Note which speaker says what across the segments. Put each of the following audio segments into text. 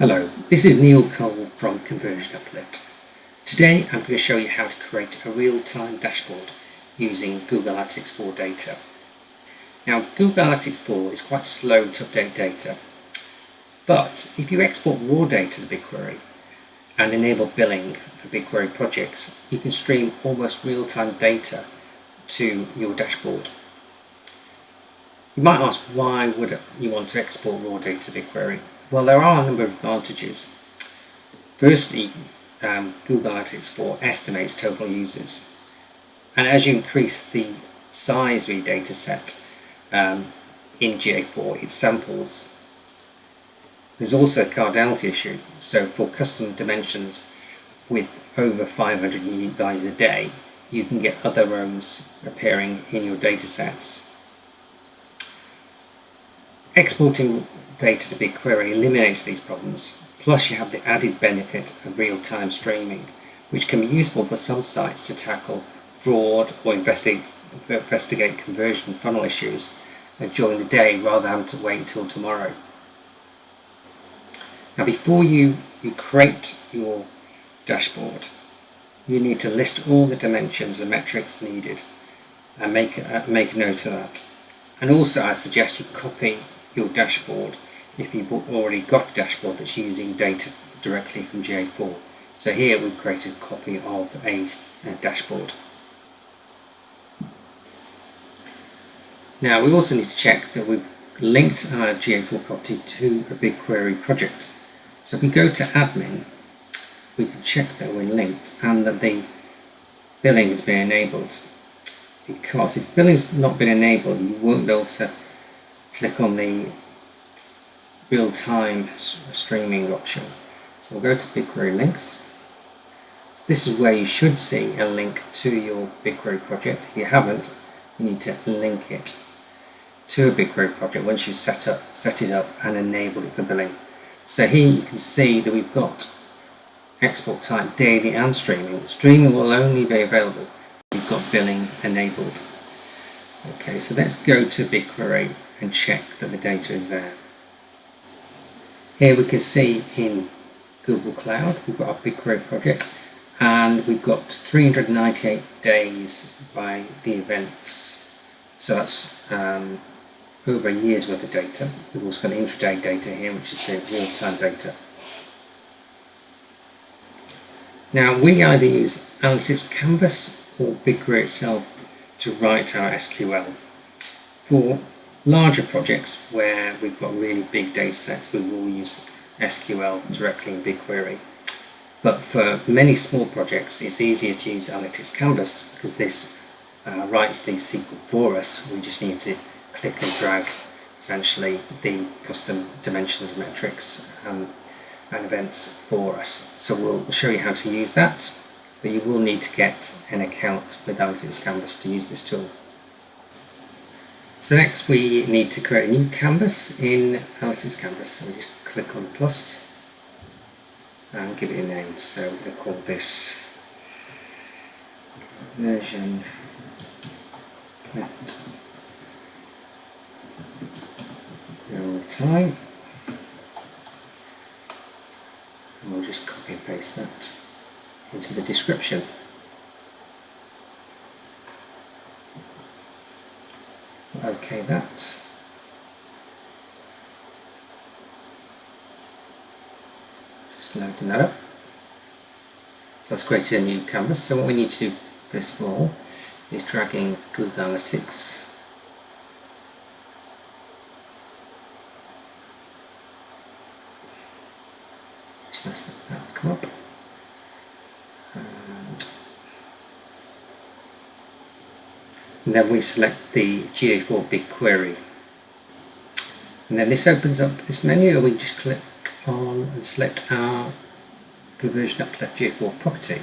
Speaker 1: Hello, this is Neil Cole from Conversion Uplift. Today I'm going to show you how to create a real-time dashboard using Google Analytics 4 data. Now, Google Analytics 4 is quite slow to update data, but if you export raw data to BigQuery and enable billing for BigQuery projects, you can stream almost real-time data to your dashboard. You might ask, why would you want to export raw data to BigQuery? Well, there are a number of advantages. Firstly, Google Analytics 4 estimates total users, and as you increase the size of your data set in GA4, it samples. There's also a cardinality issue, so for custom dimensions with over 500 unique values a day, you can get other rows appearing in your data sets. Exporting data to BigQuery eliminates these problems, plus you have the added benefit of real-time streaming, which can be useful for some sites to tackle fraud or investigate conversion funnel issues during the day rather than having to wait until tomorrow. Now, before you create your dashboard, you need to list all the dimensions and metrics needed and make a note of that. And also, I suggest you copy your dashboard if you've already got a dashboard that's using data directly from GA4. So here we've created a copy of a dashboard. Now we also need to check that we've linked our GA4 property to a BigQuery project. So if we go to admin, we can check that we're linked and that the billing has been enabled. Because if billing's not been enabled, you won't be able to click on the real-time streaming option. So we'll go to BigQuery links. This is where you should see a link to your BigQuery project. If you haven't, you need to link it to a BigQuery project once you've set it up and enabled it for billing. So here you can see that we've got export type daily and streaming. Streaming will only be available if you've got billing enabled. Okay, so let's go to BigQuery and check that the data is there. Here we can see in Google Cloud we've got our BigQuery project, and we've got 398 days by the events. So that's over a year's worth of data. We've also got intraday data here, which is the real-time data. Now we either use Analytics Canvas or BigQuery itself to write our SQL. For larger projects where we've got really big data sets, we will use SQL directly in BigQuery. But for many small projects, it's easier to use Analytics Canvas because this writes the SQL for us. We just need to click and drag essentially the custom dimensions and metrics and events for us. So we'll show you how to use that, but you will need to get an account with Analytics Canvas to use this tool. So next we need to create a new canvas in Analytics Canvas. So we just click on the plus and give it a name. So we're going to call this version left real time. And we'll just copy and paste that into the description. OK that. Just loading that up. So that's created a new canvas. So what we need to do first of all is dragging Google Analytics just let that come up. And then we select the GA4 BigQuery. And then this opens up this menu, and we just click on and select our Conversion Uplift GA4 property.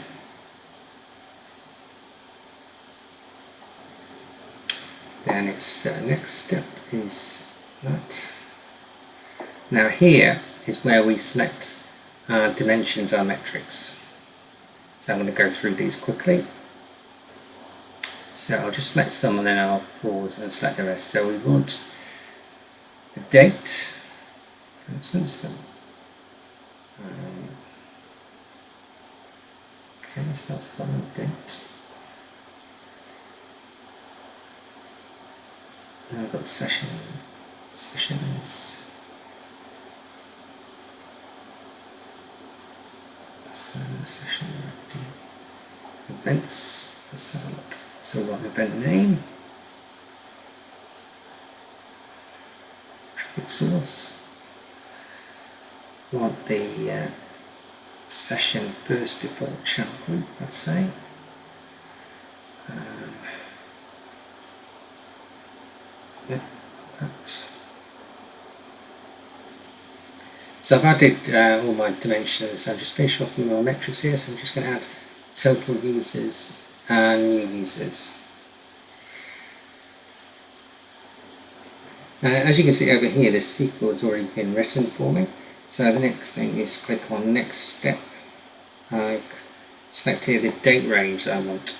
Speaker 1: Then its next step is that. Now here is where we select our dimensions, our metrics. So I'm going to go through these quickly. So I'll just select some and then I'll pause and select the rest. So we want the date, for instance, Okay, so that's fine. Date. Now I've got sessions. So session events. Let's have a look. So we've got an event name, traffic source. We want the session first default channel group, let's say. Yeah, that. So I've added all my dimensions. I've just finished off with my metrics here, so I'm just going to add total users and new users. As you can see over here, this SQL has already been written for me. So the next thing is click on next step. I select here the date range that I want.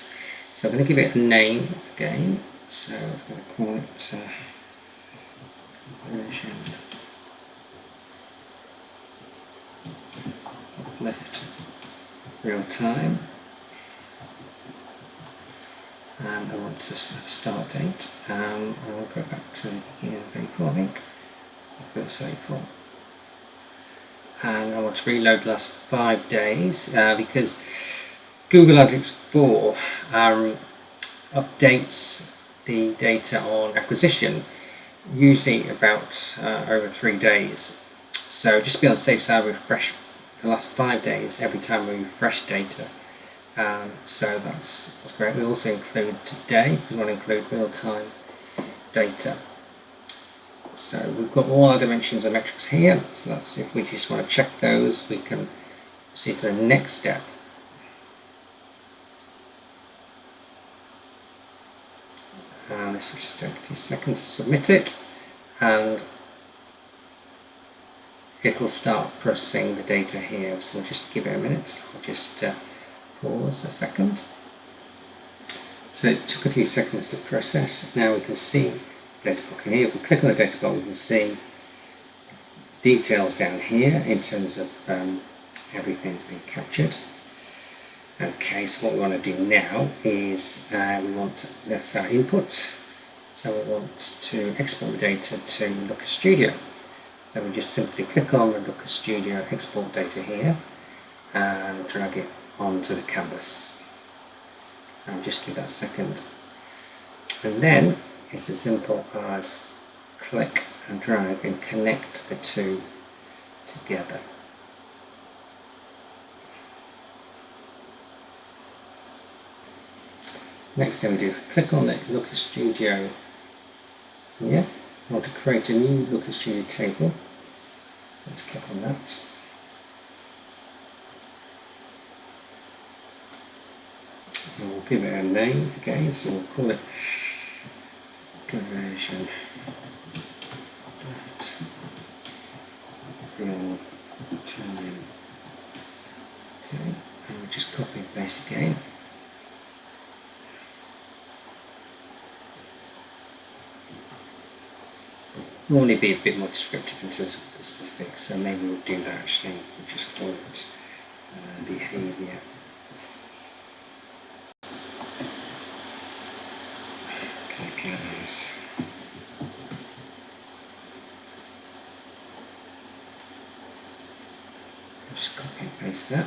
Speaker 1: So I'm going to give it a name again. So I'm going to call it version uplift real time. And I want to start date. I'll go back to the beginning of April, I think. First April. And I want to reload the last 5 days because Google Analytics 4 updates the data on acquisition usually about over 3 days. So just to be on the safe side, we refresh the last 5 days every time we refresh data. So that's great. We also include today because we want to include real-time data. So we've got all our dimensions and metrics here. So that's if we just want to check those, we can see to the next step. And this will just take a few seconds to submit it, and it will start processing the data here. So we'll just give it a minute. I'll just pause a second. So it took a few seconds to process. Now we can see the data block in here. If we click on the data block, we can see details down here in terms of everything's been captured. Okay, so what we want to do now is that's our input. So we want to export the data to Looker Studio. So we just simply click on the Looker Studio export data here and drag it onto the canvas. And just give that a second. And then it's as simple as click and drag and connect the two together. Next thing we do, click on the Looker Studio here. I want to create a new Looker Studio table. So let's click on that. And we'll give it a name again, so we'll call it conversion real time. Okay, and we'll just copy and paste again. We'll want to be a bit more descriptive in terms of the specifics, so maybe we'll do that actually. We'll just call it behavior. KPIs. Just copy and paste that.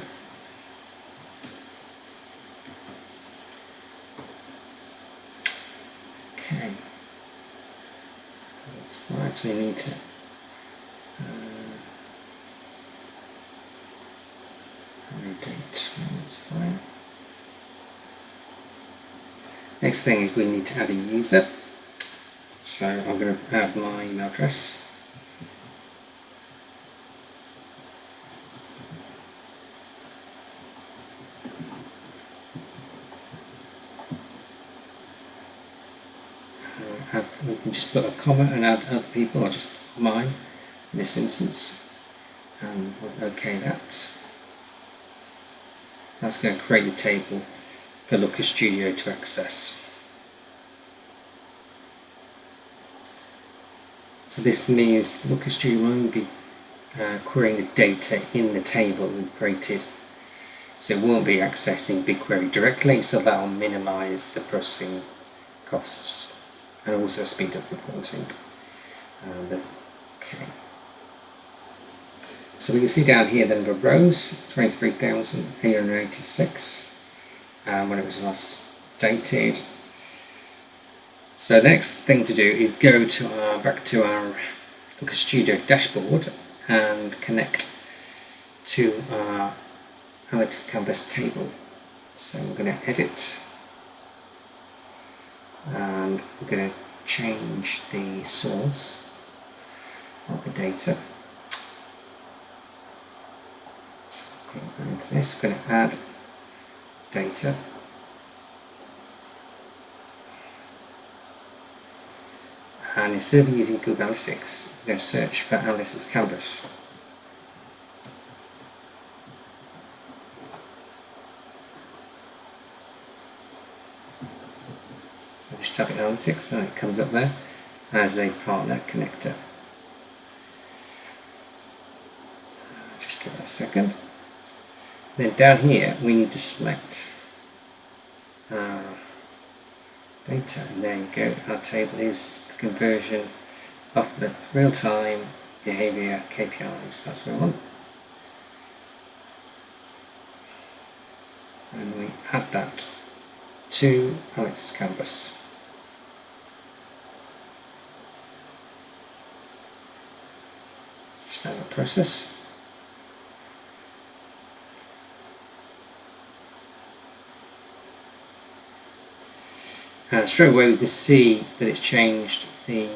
Speaker 1: Okay. That's fine, so we need to date, that's fine. Next thing is we need to add a user. So I'm going to add my email address. We can just put a comma and add other people, or just mine in this instance, and we'll OK that. That's going to create the table for Looker Studio to access. So this means Looker Studio will only be querying the data in the table we've created. So it won't be accessing BigQuery directly, so that will minimise the processing costs and also speed up reporting. Okay. So we can see down here the number of rows, 23,886, when it was last dated. So the next thing to do is go to back to our Looker Studio dashboard and connect to our Analytics Canvas table. So we're going to edit and we're going to change the source of the data. So go into this, we're going to add data. And instead of using Google Analytics, we're going to search for Analytics Canvas. So just type in Analytics and it comes up there as a partner connector. Just give it a second. Then down here we need to select data, and there you go, our table is the conversion of the real-time behavior KPIs. That's what we want, and we add that to Analytics Canvas. Just have a process. Straight away we can see that it's changed the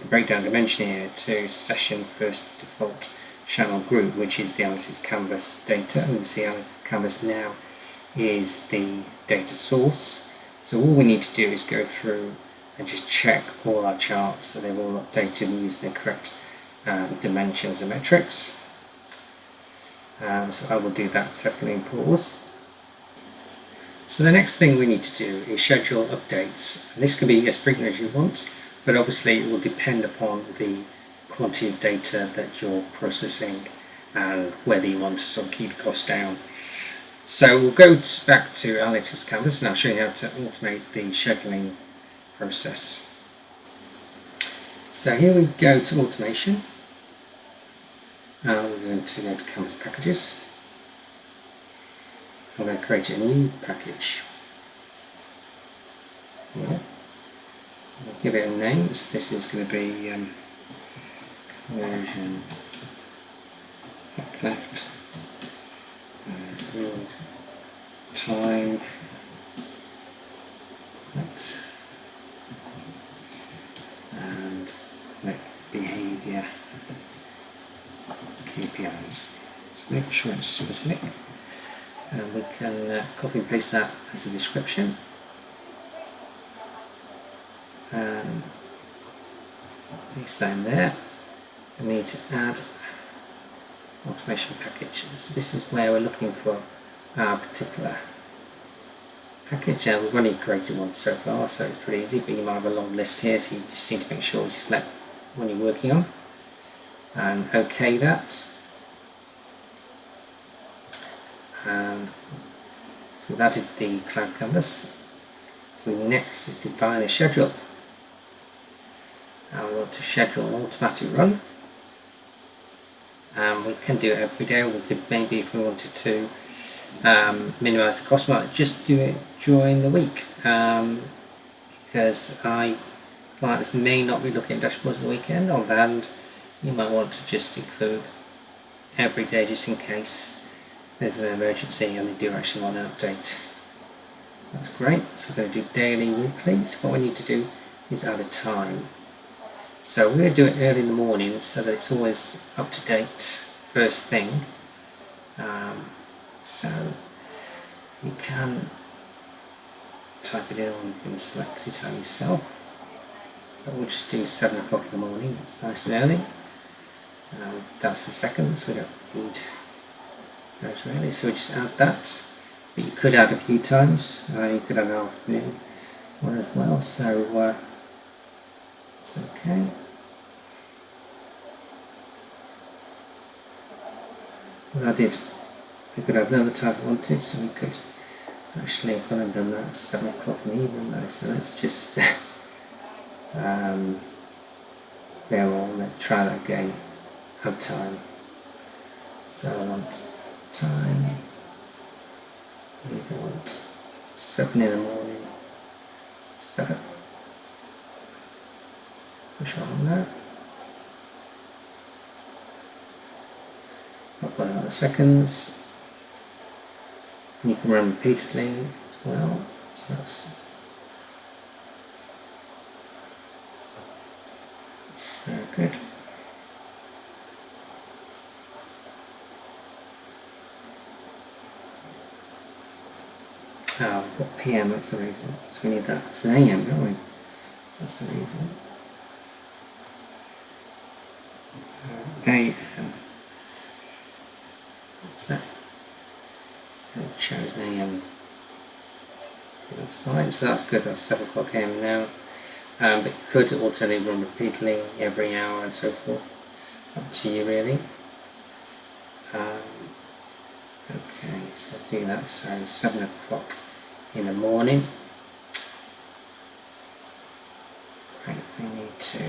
Speaker 1: breakdown dimension here to session first default channel group, which is the Analytics Canvas data, and we see Analytics Canvas now is the data source. So all we need to do is go through and just check all our charts so they're all updated and using the correct dimensions and metrics. So I will do that second in pause. So the next thing we need to do is schedule updates. And this can be as frequent as you want, but obviously it will depend upon the quantity of data that you're processing and whether you want to sort of keep costs down. So we'll go back to Analytics Canvas and I'll show you how to automate the scheduling process. So here we go to automation. We're going to go to Canvas Packages. I'm going to create a new package. Yeah. I'll give it a name. So this is going to be conversion left real time and behavior KPIs. So make sure it's specific. And we can copy and paste that as a description and paste that in there. We need to add automation package. So this is where we're looking for our particular package. Now we've only created one so far, so it's pretty easy, but you might have a long list here, so you just need to make sure you select one you're working on and OK that. And so we've added the cloud canvas. So next is define a schedule. Now we want to schedule an automatic run. We can do it every day, or we could maybe, if we wanted to minimise the cost, might just do it during the week, because clients may not be looking at dashboards on the weekend. On the other hand, you might want to just include every day just in case there's an emergency and they do actually want an update. That's great. So we're going to do daily, weekly. So what we need to do is add a time. So we're going to do it early in the morning so that it's always up to date first thing. So you can type it in, or you can select the time yourself. But we'll just do 7 o'clock in the morning. It's nice and early. That's the second, so we don't need those really. So we just add that. But you could add a few times. You could add an afternoon one as well. So it's okay. what I did, we could have another time if we wanted, so we could actually have gone and done that at 7 o'clock in the evening though, so let's just there let's try that again. Have time. So I want time, I want 7 in the morning, it's better. Push on that. I've got another seconds. And you can run repeatedly as well. So that's good. Oh, we've got PM, that's the reason. So we need that. It's an AM, don't we? That's the reason. AM. What's that? It shows an AM. That's fine, so that's good. That's 7 o'clock AM now. But you could alternately run repeatedly every hour and so forth. Up to you really. Okay, so I'll do that. So 7 o'clock in the morning. Right, we need to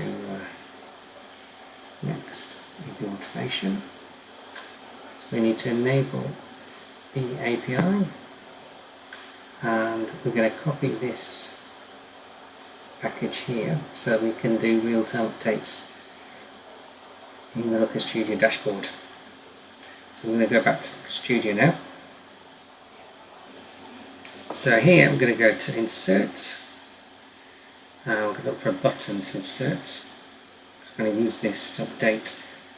Speaker 1: next is the automation. So we need to enable the API, and we're going to copy this package here so we can do real-time updates in the Looker Studio dashboard. So I'm going to go back to Studio now. So here I'm going to go to Insert. I'm going to look for a button to insert. I'm going to use this to update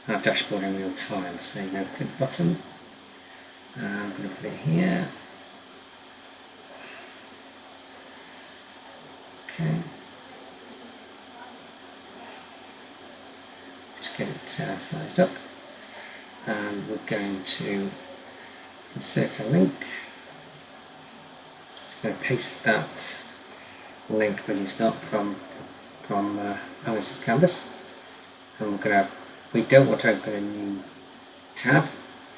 Speaker 1: our dashboard in real time. So there you go, click button. I'm going to put it here. Okay. Just get it sized up. And we're going to insert a link. So I'm going to paste that link that he's got from Alice's Canvas. And we don't want to open a new tab,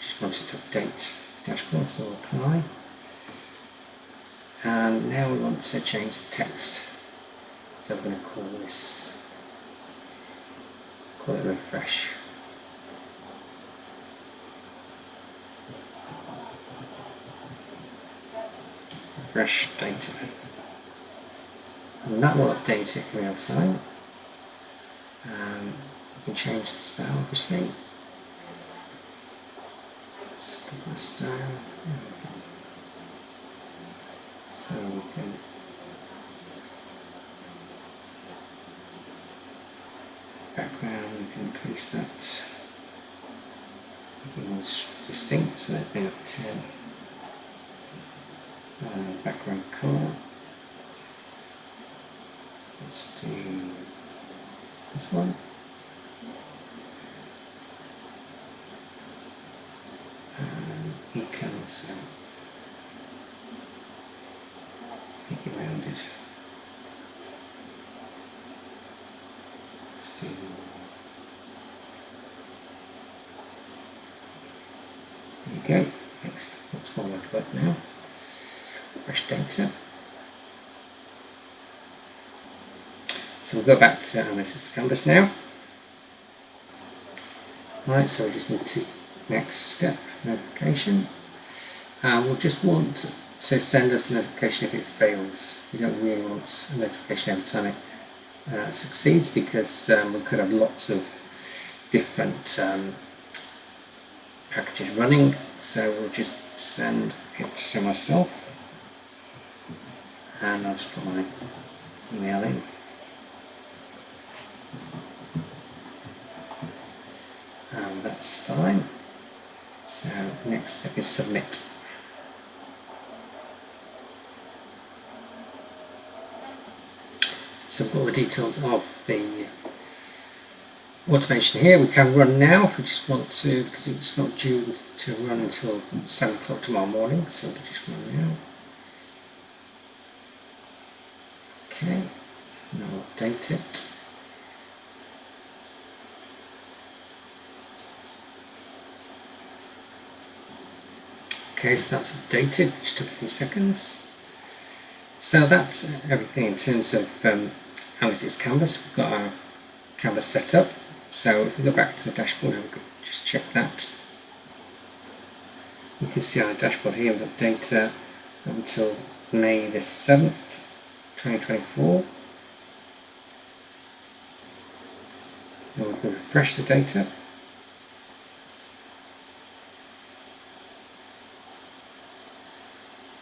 Speaker 1: just want it to update the dashboard, so apply. And now we want to change the text. So I'm going to call it refresh. Refresh data. And that will update it in real time. You can change the style obviously. Let's put the style. So we can background, we can increase that, make it more distinct, so let's bring up 10. Background colour, let's do this one. And econ, so make it rounded. There you go. Next, what's forward work now? Fresh data. So we'll go back to Analytics Canvas now. Right, so we just need to next step notification. We'll just want to send us a notification if it fails. We don't really want a notification every time it succeeds, because we could have lots of different packages running. So we'll just send it to myself, and I'll just put my email in. That's fine. So next step is submit. So all the details of the automation here. We can run now if we just want to, because it's not due to run until 7 o'clock tomorrow morning, so we'll just run now. Okay, now I'll update it. Okay, so that's updated, which took a few seconds. So that's everything in terms of Analytics Canvas. We've got our canvas set up. So if we go back to the dashboard and just check that, you can see our dashboard here. We've got data up until May the 7th, 2024. And we can refresh the data.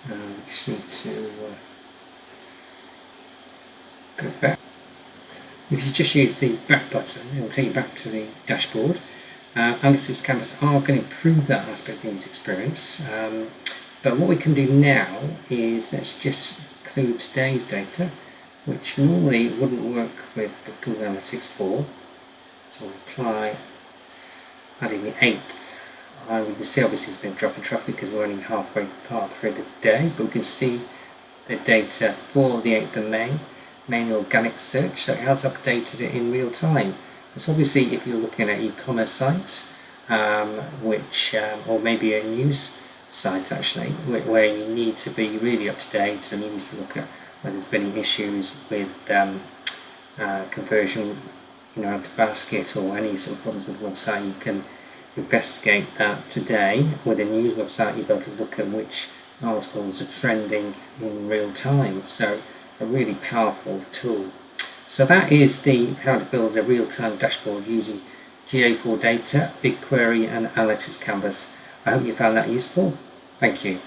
Speaker 1: We just need to go back. If you just use the back button, it will take you back to the dashboard. Analytics Canvas are going to improve that aspect of the user experience. But what we can do now is let's just include today's data, which normally wouldn't work with Google Analytics 4. So we'll apply, adding the 8th. We can see obviously it's been dropping traffic because we're only halfway part through the day, but we can see the data for the 8th of May, main organic search, so it has updated it in real time. So obviously if you're looking at an e-commerce site, or maybe a news site actually, where you need to be really up to date and you need to look at whether there's been any issues with conversion, to basket or any sort of problems with the website, you can investigate that today. With a news website, you'll be able to look at which articles are trending in real time. So a really powerful tool. So that is how to build a real-time dashboard using GA4 data, BigQuery and Analytics Canvas. I hope you found that useful. Thank you.